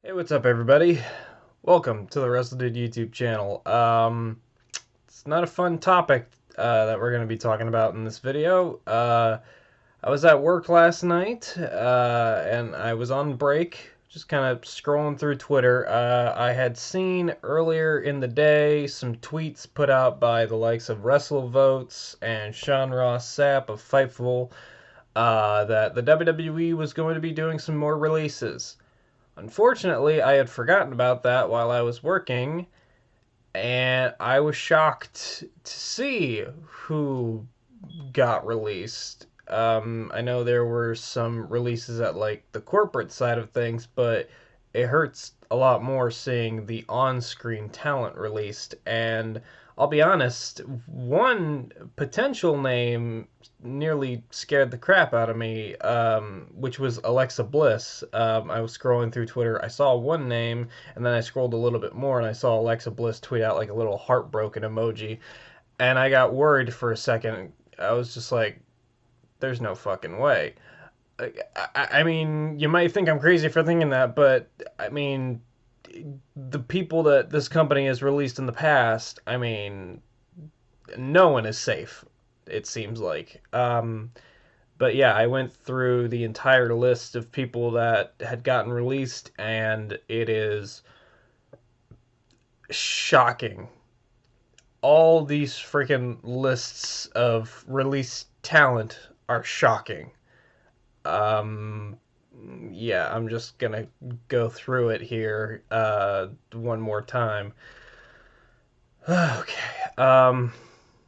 Hey, what's up, everybody? Welcome to the WrestleDude YouTube channel. It's not a fun topic that we're going to be talking about in this video. I was at work last night, and I was on break, just kind of scrolling through Twitter. I had seen earlier in the day some tweets put out by the likes of WrestleVotes and Sean Ross Sapp of Fightful, that the WWE was going to be doing some more releases. Unfortunately, I had forgotten about that while I was working, and I was shocked to see who got released. I know there were some releases at like the corporate side of things, but it hurts a lot more seeing the on-screen talent released. And I'll be honest, one potential name nearly scared the crap out of me, which was Alexa Bliss. I was scrolling through Twitter, I saw one name, and then I scrolled a little bit more, and I saw Alexa Bliss tweet out like a little heartbroken emoji, and I got worried for a second. I was just like, there's no fucking way. I mean, you might think I'm crazy for thinking that, but I mean, the people that this company has released in the past, I mean, no one is safe, it seems like. But yeah, I went through the entire list of people that had gotten released, and it is shocking. All these freaking lists of released talent are shocking. Um, yeah, I'm just gonna go through it here one more time. Okay.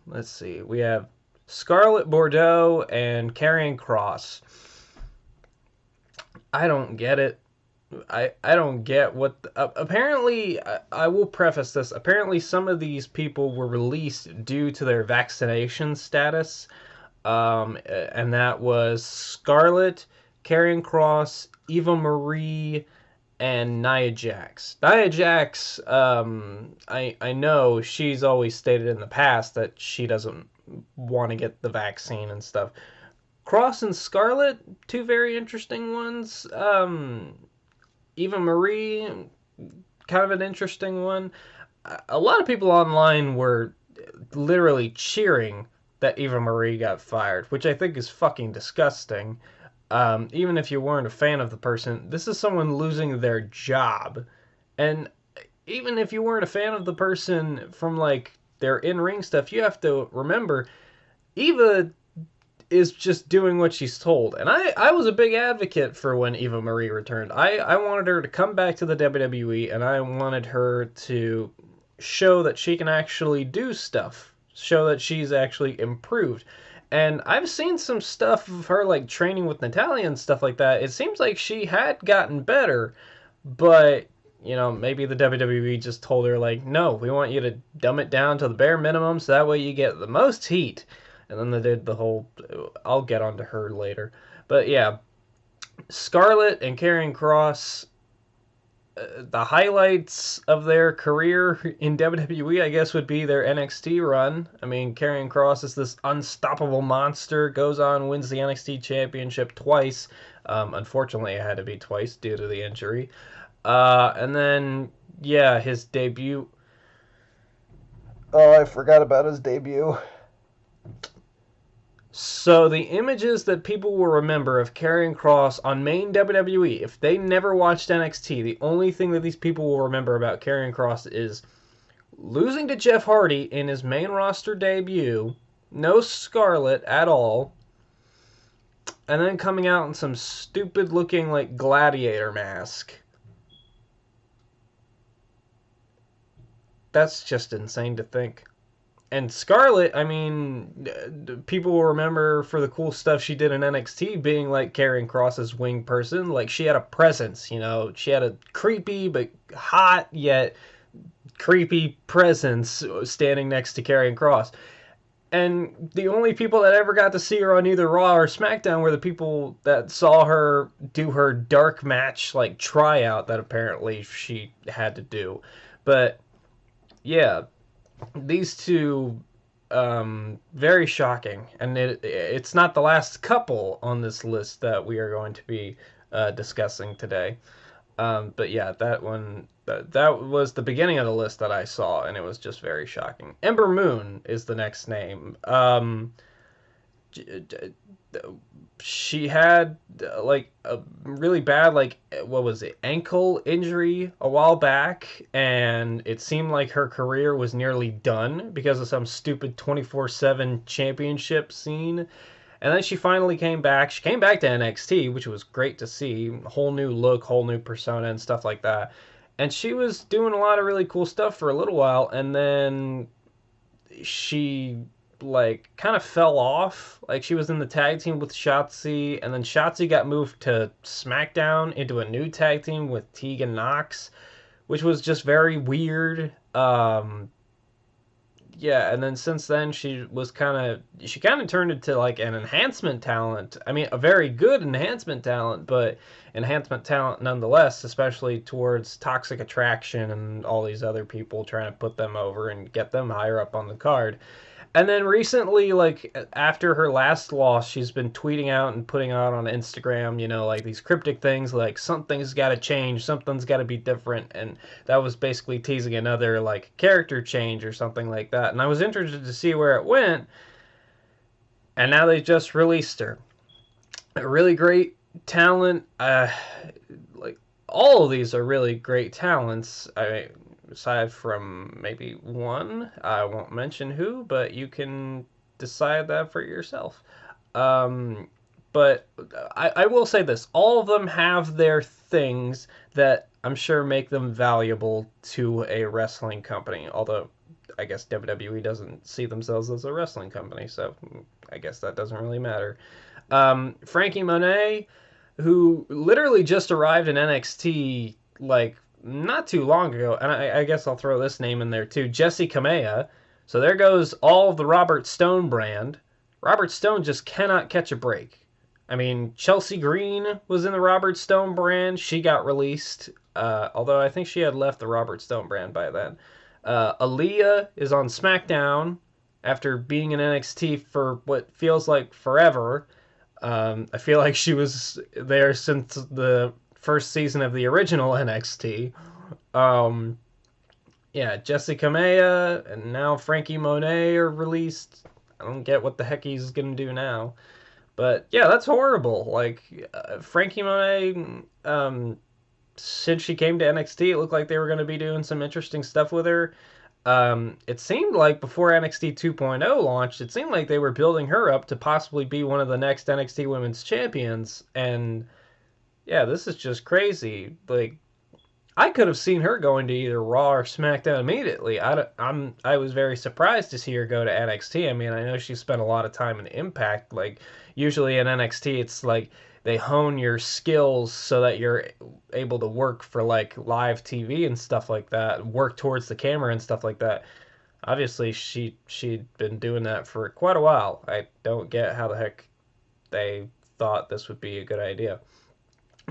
Let's see. We have Scarlett Bordeaux and Karrion Kross. I don't get it. I don't get what apparently I will preface this. Apparently, some of these people were released due to their vaccination status, and that was Scarlett, Karrion Kross, Eva Marie, and Nia Jax. Nia Jax, I know she's always stated in the past that she doesn't want to get the vaccine and stuff. Cross and Scarlet, two very interesting ones. Eva Marie, kind of an interesting one. A lot of people online were literally cheering that Eva Marie got fired, which I think is fucking disgusting. Even if you weren't a fan of the person, this is someone losing their job. And even if you weren't a fan of the person from like their in-ring stuff, you have to remember Eva is just doing what she's told. And I was a big advocate for when Eva Marie returned. I wanted her to come back to the WWE, and I wanted her to show that she can actually do stuff, show that she's actually improved. And I've seen some stuff of her like training with Natalia and stuff like that. It seems like she had gotten better, but you know, maybe the WWE just told her like, no, we want you to dumb it down to the bare minimum so that way you get the most heat. And then they did the whole, I'll get onto her later. But yeah, Scarlett and Karrion Kross, the highlights of their career in WWE, I guess, would be their NXT run. I mean, Karrion Kross is this unstoppable monster, goes on, wins the NXT Championship twice. Unfortunately, it had to be twice due to the injury. And then, yeah, his debut. Oh, I forgot about his debut. So the images that people will remember of Karrion Kross on main WWE, if they never watched NXT, the only thing that these people will remember about Karrion Kross is losing to Jeff Hardy in his main roster debut, no Scarlett at all, and then coming out in some stupid looking like gladiator mask. That's just insane to think. And Scarlett, I mean, people will remember for the cool stuff she did in NXT being like Karrion Kross's wing person. Like, she had a presence, you know? She had a creepy but hot yet creepy presence standing next to Karrion Kross. And the only people that ever got to see her on either Raw or SmackDown were the people that saw her do her dark match, like, tryout that apparently she had to do. But, yeah, these two, very shocking, and it's not the last couple on this list that we are going to be discussing today. But yeah, that was the beginning of the list that I saw, and it was just very shocking. Ember Moon is the next name. She had like a really bad, like, what was it, ankle injury a while back, and it seemed like her career was nearly done because of some stupid 24/7 championship scene. And then she finally came back. She came back to NXT, which was great to see. Whole new look, whole new persona, and stuff like that. And she was doing a lot of really cool stuff for a little while, and then she like kind of fell off. Like, she was in the tag team with Shotzi, and then Shotzi got moved to SmackDown into a new tag team with Tegan Knox, which was just very weird. Yeah, and then since then she kind of turned into like an enhancement talent. I mean, a very good enhancement talent, but enhancement talent nonetheless, especially towards Toxic Attraction and all these other people, trying to put them over and get them higher up on the card. And then recently, like after her last loss, she's been tweeting out and putting out on Instagram, like these cryptic things like something's got to change, something's got to be different, and that was basically teasing another like character change or something like that. And I was interested to see where it went, and now they just released her. A really great talent. Like, all of these are really great talents. I mean, aside from maybe one, I won't mention who, but you can decide that for yourself. Um, but I will say this: all of them have their things that I'm sure make them valuable to a wrestling company. Although I guess WWE doesn't see themselves as a wrestling company, so I guess that doesn't really matter. Frankie Monet, who literally just arrived in NXT like not too long ago, and I guess I'll throw this name in there too, Jesse Kamea. So there goes all of the Robert Stone brand. Robert Stone just cannot catch a break. I mean, Chelsea Green was in the Robert Stone brand. She got released, although I think she had left the Robert Stone brand by then. Aaliyah is on SmackDown after being in NXT for what feels like forever. I feel like she was there since the first season of the original NXT. Um, yeah, Jesse Kamea and now Frankie Monet are released. I don't get what the heck he's gonna do now. But yeah, that's horrible. Like, Frankie Monet, since she came to NXT, it looked like they were going to be doing some interesting stuff with her. It seemed like before NXT 2.0 launched, it seemed like they were building her up to possibly be one of the next NXT Women's Champions. And yeah, this is just crazy. Like, I could have seen her going to either Raw or SmackDown immediately. I was very surprised to see her go to NXT. I mean, I know she spent a lot of time in Impact. Like, usually in NXT, it's like they hone your skills so that you're able to work for like live TV and stuff like that, work towards the camera and stuff like that. Obviously, she'd been doing that for quite a while. I don't get how the heck they thought this would be a good idea.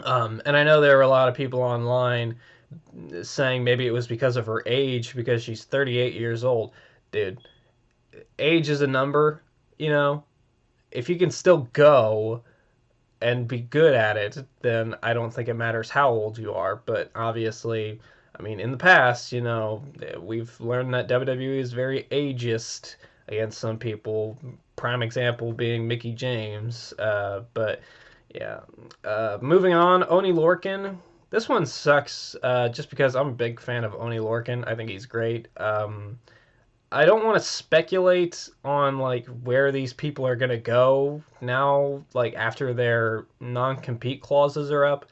And I know there were a lot of people online saying maybe it was because of her age, because she's 38 years old. Dude, age is a number, you know? If you can still go and be good at it, then I don't think it matters how old you are. But obviously, I mean, in the past, we've learned that WWE is very ageist against some people. Prime example being Mickey James. But yeah. Moving on, Oni Lorcan. This one sucks just because I'm a big fan of Oni Lorcan. I think he's great. I don't want to speculate on like where these people are gonna go now, like after their non-compete clauses are up.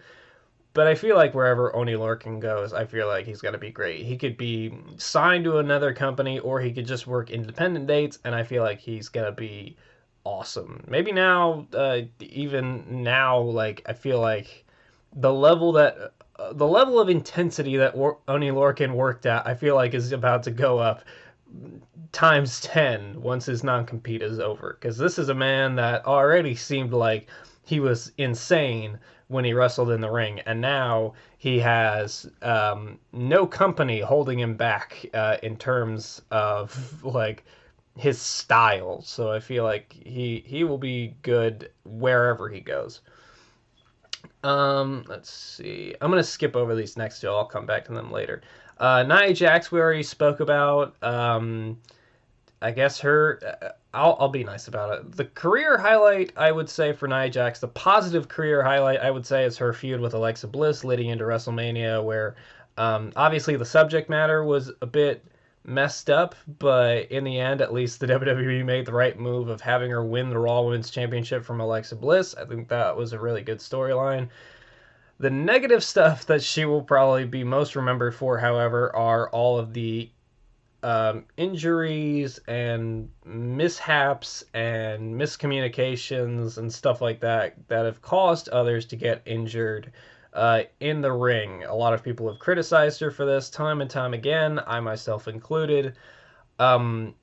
But I feel like wherever Oni Lorcan goes, I feel like he's gonna be great. He could be signed to another company, or he could just work independent dates, and I feel like he's gonna be awesome. Maybe now, even now, like I feel like the level of intensity that Oni Lorcan worked at, I feel like is about to go up times 10 once his non-compete is over, because this is a man that already seemed like he was insane when he wrestled in the ring, and now he has no company holding him back in terms of like his style. So I feel like he will be good wherever he goes. Let's see. I'm gonna skip over these next two. I'll come back to them later. Nia Jax, we already spoke about. I guess her. I'll be nice about it. The career highlight, I would say, for Nia Jax, the positive career highlight, I would say, is her feud with Alexa Bliss leading into WrestleMania, where obviously the subject matter was a bit messed up, but in the end, at least the WWE made the right move of having her win the Raw Women's Championship from Alexa Bliss. I think that was a really good storyline. The negative stuff that she will probably be most remembered for, however, are all of the injuries and mishaps and miscommunications and stuff like that that have caused others to get injured in the ring. A lot of people have criticized her for this time and time again, I myself included. Um,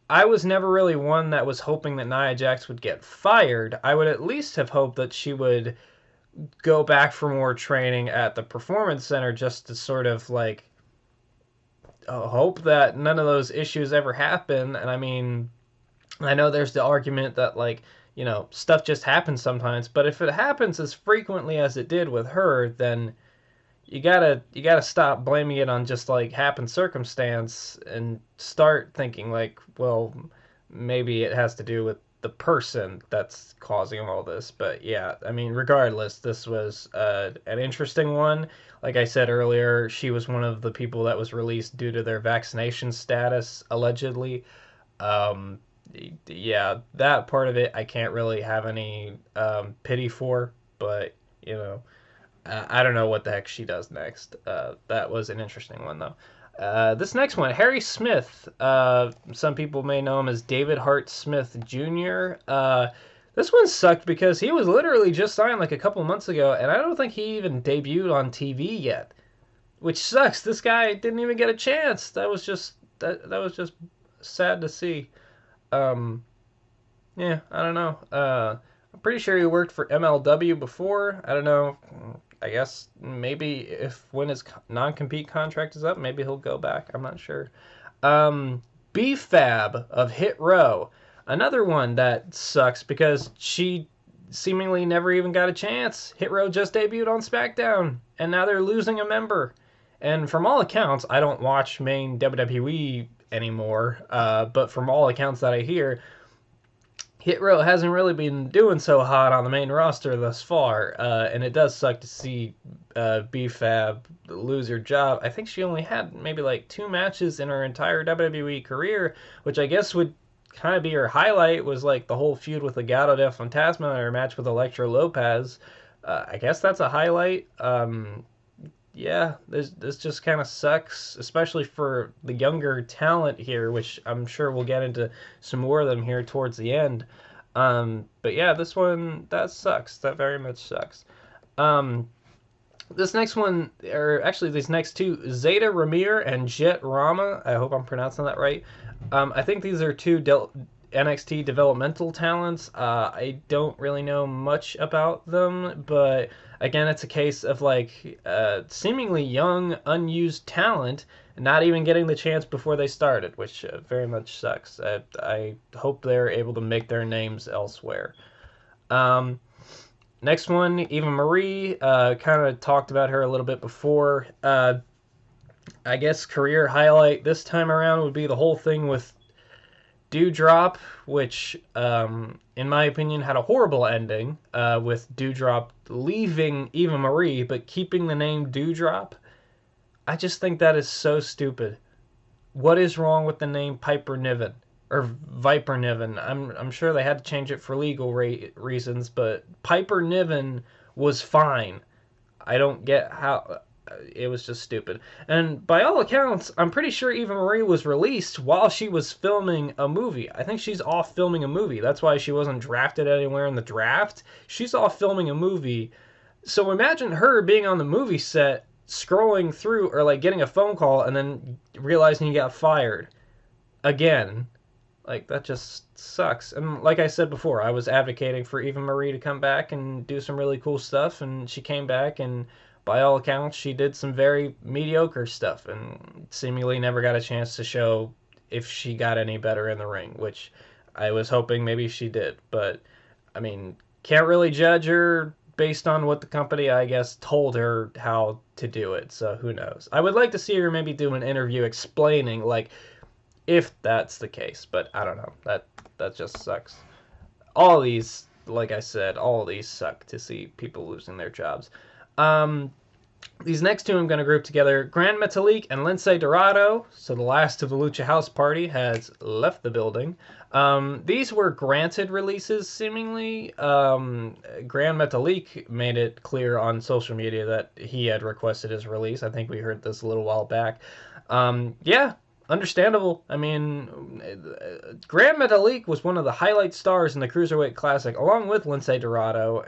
I was never really one that was hoping that Nia Jax would get fired. I would at least have hoped that she would go back for more training at the Performance Center just to sort of like hope that none of those issues ever happen. And I mean, I know there's the argument that like, stuff just happens sometimes, but if it happens as frequently as it did with her, then you gotta stop blaming it on just like happen circumstance and start thinking like, well, maybe it has to do with the person that's causing all this. But yeah, I mean, regardless, this was an interesting one. Like I said earlier, she was one of the people that was released due to their vaccination status, allegedly. Um, yeah, that part of it I can't really have any pity for, but you know, I don't know what the heck she does next. That was an interesting one, though. This next one, Harry Smith. Some people may know him as David Hart Smith Jr. This one sucked because he was literally just signed like a couple months ago, and I don't think he even debuted on TV yet, which sucks. This guy didn't even get a chance. That was just sad to see. Um, yeah, I don't know. I'm pretty sure he worked for MLW before. I don't know. I guess maybe if when his non-compete contract is up, maybe he'll go back. I'm not sure. B-Fab of Hit Row, another one that sucks because she seemingly never even got a chance. Hit Row just debuted on SmackDown, and now they're losing a member. And from all accounts, I don't watch main WWE anymore, but from all accounts that I hear, Hit Row hasn't really been doing so hot on the main roster thus far, and it does suck to see B-Fab lose her job. I think she only had maybe like 2 matches in her entire WWE career, which I guess would kind of be her highlight, was like the whole feud with Legado del Fantasma and her match with Elektra Lopez. I guess that's a highlight. Yeah, this just kind of sucks, especially for the younger talent here, which I'm sure we'll get into some more of them here towards the end. But yeah, this one, that sucks. That very much sucks. Um, this next one, or actually these next two, Zeta Ramir and Jet Rama. I hope I'm pronouncing that right. I think these are two NXT developmental talents. I don't really know much about them, but again, it's a case of like seemingly young, unused talent not even getting the chance before they started, which very much sucks. I hope they're able to make their names elsewhere. Um, Next one, Eva Marie. Kind of talked about her a little bit before. I guess career highlight this time around would be the whole thing with Dewdrop, which, in my opinion, had a horrible ending, with Dewdrop leaving Eva Marie but keeping the name Dewdrop. I just think that is so stupid. What is wrong with the name Piper Niven? Or Viper Niven? I'm sure they had to change it for legal reasons, but Piper Niven was fine. I don't get how it was just stupid. And by all accounts, I'm pretty sure Eva Marie was released while she was filming a movie. I think she's off filming a movie. That's why she wasn't drafted anywhere in the draft. She's off filming a movie. So imagine her being on the movie set, scrolling through, or like getting a phone call and then realizing you got fired again. Like, that just sucks. And like I said before, I was advocating for Eva Marie to come back and do some really cool stuff, and she came back, and by all accounts, she did some very mediocre stuff, and seemingly never got a chance to show if she got any better in the ring, which I was hoping maybe she did. But, I mean, can't really judge her based on what the company, I guess, told her how to do it. So who knows? I would like to see her maybe do an interview explaining, like, if that's the case. But I don't know. That just sucks. All these, like I said, all these suck to see people losing their jobs. Um, these next two I'm going to group together. Grand Metalik and Lince Dorado. So the last of the Lucha House Party has left the building. These were granted releases, seemingly. Grand Metalik made it clear on social media that he had requested his release. I think we heard this a little while back. Yeah, understandable. I mean, Grand Metalik was one of the highlight stars in the Cruiserweight Classic, along with Lince Dorado.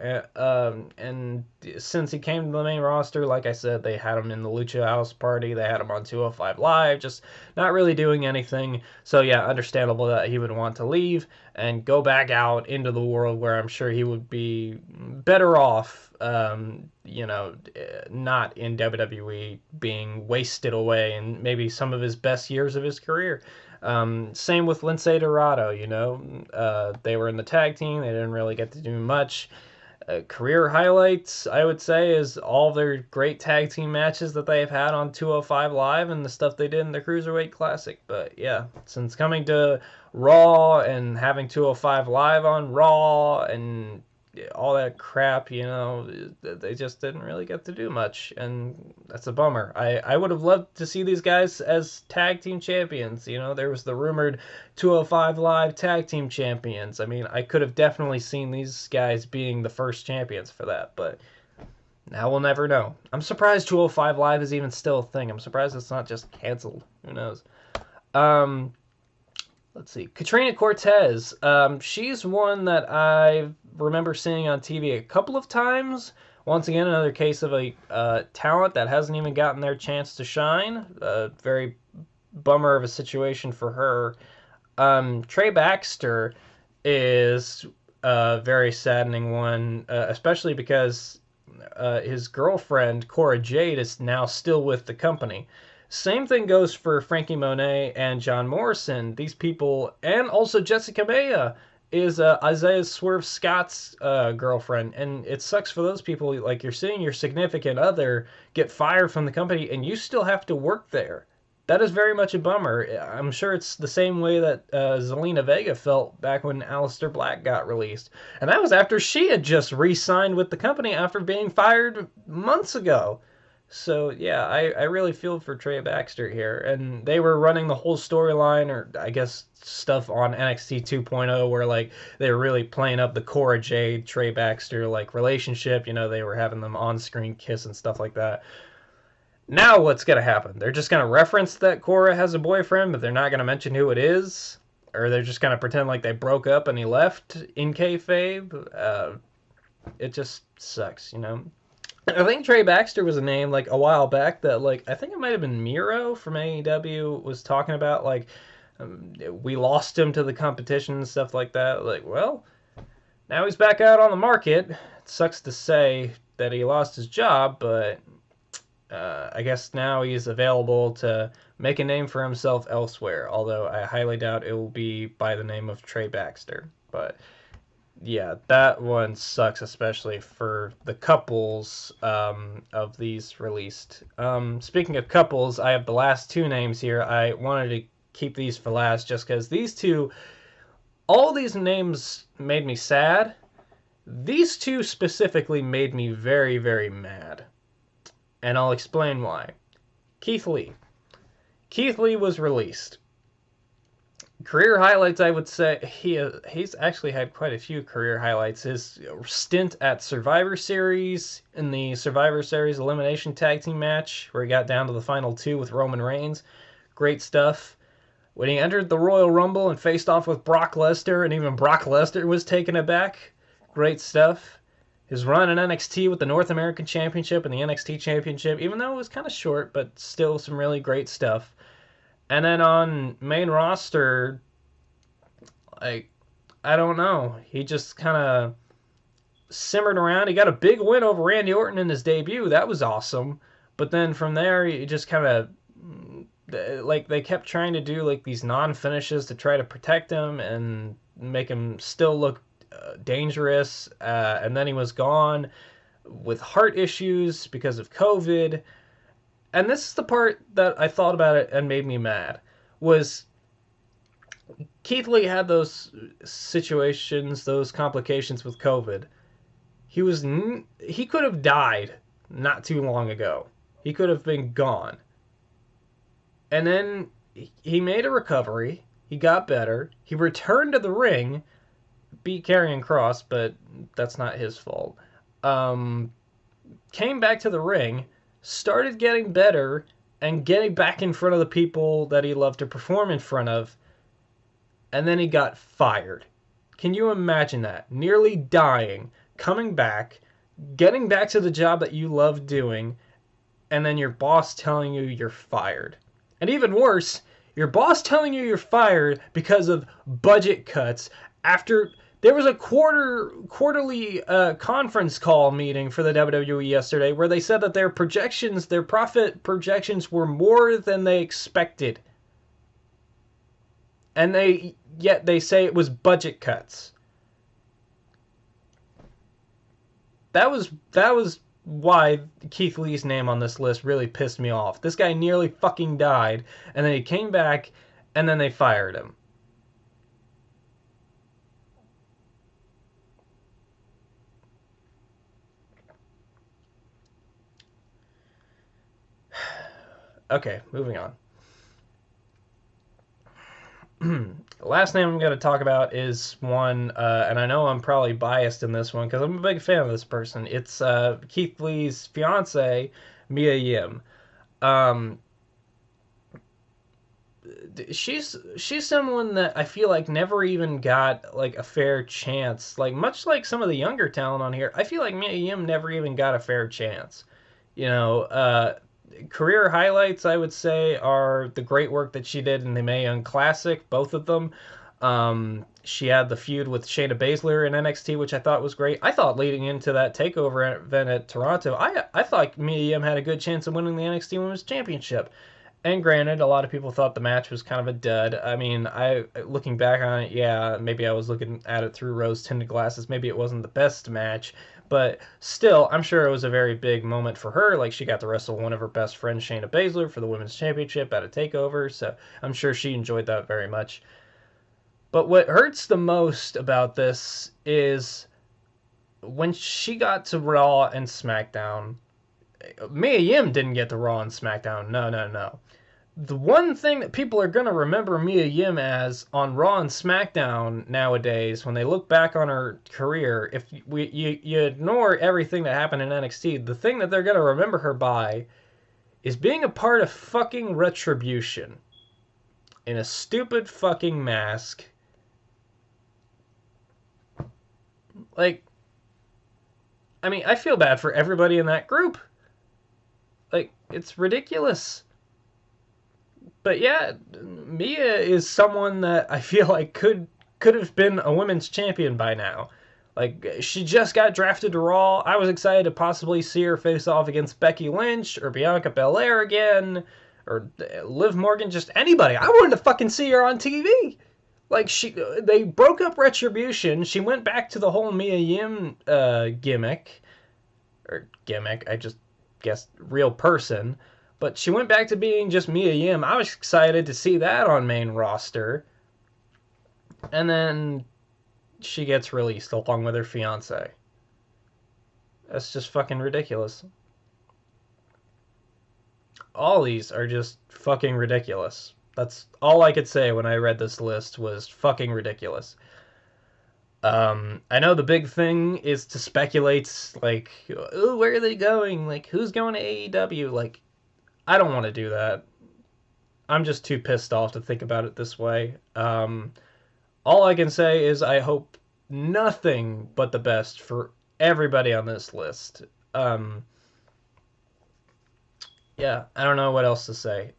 And since he came to the main roster, like I said, they had him in the Lucha House Party. They had him on 205 Live, just not really doing anything. So yeah, understandable that he would want to leave and go back out into the world where I'm sure he would be better off, not in WWE, being wasted away in maybe some of his best years of his career. Same with Lince Dorado, they were in the tag team. They didn't really get to do much. Career highlights, I would say, is all their great tag team matches that they've had on 205 Live and the stuff they did in the Cruiserweight Classic. But yeah, since coming to Raw and having 205 Live on Raw and all that crap, they just didn't really get to do much, and that's a bummer. I would have loved to see these guys as tag team champions. There was the rumored 205 Live tag team champions. I mean, I could have definitely seen these guys being the first champions for that, but now we'll never know. I'm surprised 205 Live is even still a thing. I'm surprised it's not just canceled. Who knows? Let's see. Katrina Cortez. She's one that I remember seeing on TV a couple of times. Once again, another case of a talent that hasn't even gotten their chance to shine. Very bummer of a situation for her. Trey Baxter is a very saddening one, especially because his girlfriend, Cora Jade, is now still with the company. Same thing goes for Frankie Monet and John Morrison. These people, and also Jessica Maya, is Isaiah Swerve Scott's girlfriend. And it sucks for those people. Like, you're seeing your significant other get fired from the company, and you still have to work there. That is very much a bummer. I'm sure it's the same way that Zelina Vega felt back when Aleister Black got released. And that was after she had just re-signed with the company after being fired months ago. So, yeah, I really feel for Trey Baxter here. And they were running the whole storyline, or I guess stuff on NXT 2.0, where, like, they were really playing up the Cora Jade, Trey Baxter, like, relationship. They were having them on-screen kiss and stuff like that. Now what's going to happen? They're just going to reference that Cora has a boyfriend, but they're not going to mention who it is? Or they're just going to pretend like they broke up and he left in kayfabe? It just sucks, I think Trey Baxter was a name, like, a while back that, like, I think it might have been Miro from AEW was talking about, like, we lost him to the competition and stuff like that. Like, well, now he's back out on the market. It sucks to say that he lost his job, but I guess now he's available to make a name for himself elsewhere, although I highly doubt it will be by the name of Trey Baxter. But yeah, that one sucks, especially for the couples of these released. Speaking of couples, I have the last two names here. I wanted to keep these for last just because these two, all these names made me sad. These two specifically made me very, very mad. And I'll explain why. Keith Lee. Keith Lee was released. Career highlights, I would say, he's actually had quite a few career highlights. His stint at Survivor Series, in the Survivor Series Elimination Tag Team match, where he got down to the final two with Roman Reigns. Great stuff. When he entered the Royal Rumble and faced off with Brock Lesnar, and even Brock Lesnar was taken aback. Great stuff. His run in NXT with the North American Championship and the NXT Championship, even though it was kind of short, but still some really great stuff. And then on main roster, like, I don't know. He just kind of simmered around. He got a big win over Randy Orton in his debut. That was awesome. But then from there, he just kind of, like, they kept trying to do, like, these non-finishes to try to protect him and make him still look dangerous. And then he was gone. with heart issues because of COVID. And this is the part that I thought about it and made me mad, was Keith Lee had those situations, those complications with COVID. He could have died not too long ago. He could have been gone. And then he made a recovery. He got better. He returned to the ring, beat KARRION KROSS, but that's not his fault. Um, Came back to the ring, started getting better, and getting back in front of the people that he loved to perform in front of, and then he got fired. Can you imagine that? Nearly dying, coming back, getting back to the job that you love doing, and then your boss telling you you're fired. And even worse, your boss telling you you're fired because of budget cuts after there was a quarterly conference call meeting for the WWE yesterday where they said that their projections, their profit projections were more than they expected. And yet they say it was budget cuts. That was why Keith Lee's name on this list really pissed me off. This guy nearly fucking died, and then he came back, and then they fired him. Okay, moving on. The last name I'm going to talk about is one, and I know I'm probably biased in this one because I'm a big fan of this person. It's Keith Lee's fiance, Mia Yim. Um, she's someone that I feel like never even got like a fair chance. Like much like some of the younger talent on here, I feel like Mia Yim never even got a fair chance. You know, career highlights I would say are the great work that she did in the Mae Young Classic, both of them. She had the feud with Shayna Baszler in NXT, which I thought was great. I thought leading into that takeover event at Toronto, I thought Mia Yim had a good chance of winning the NXT Women's Championship. And granted, a lot of people thought the match was kind of a dud. I mean, looking back on it, yeah, maybe I was looking at it through rose-tinted glasses. Maybe it wasn't the best match, but still, I'm sure it was a very big moment for her. Like, she got to wrestle one of her best friends, Shayna Baszler, for the Women's Championship at a takeover, so I'm sure she enjoyed that very much. But what hurts the most about this is when she got to Raw and SmackDown, Mia Yim didn't get to Raw and SmackDown. No, no, no. The one thing that people are going to remember Mia Yim as on Raw and SmackDown nowadays, when they look back on her career, if you ignore everything that happened in NXT, the thing that they're going to remember her by is being a part of fucking Retribution in a stupid fucking mask. Like, I mean, I feel bad for everybody in that group. Like, it's ridiculous. But yeah, Mia is someone that I feel like could have been a women's champion by now. Like, she just got drafted to Raw. I was excited to possibly see her face off against Becky Lynch or Bianca Belair again, or Liv Morgan, just anybody. I wanted to fucking see her on TV. Like, they broke up Retribution. She went back to the whole Mia Yim gimmick. Or gimmick, I just guess real person. But she went back to being just Mia Yim. I was excited to see that on main roster. And then she gets released along with her fiance. That's just fucking ridiculous. All these are just fucking ridiculous. That's all I could say when I read this list was fucking ridiculous. I know the big thing is to speculate, like, oh, where are they going? Like, who's going to AEW? Like, I don't want to do that. I'm just too pissed off to think about it this way. All I can say is I hope nothing but the best for everybody on this list. Yeah, I don't know what else to say.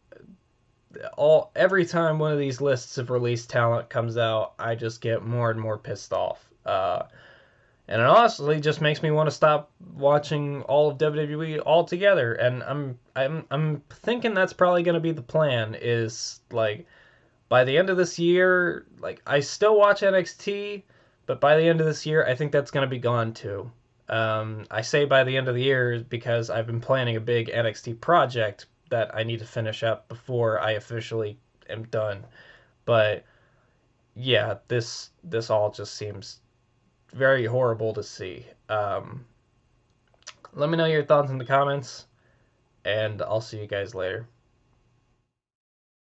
Every time one of these lists of released talent comes out, I just get more and more pissed off. And it honestly just makes me want to stop watching all of WWE altogether. And I'm thinking that's probably going to be the plan. Is like by the end of this year, like I still watch NXT, but by the end of this year, I think that's going to be gone too. I say by the end of the year because I've been planning a big NXT project that I need to finish up before I officially am done. But yeah, this all just seems very horrible to see. Let me know your thoughts in the comments, and I'll see you guys later.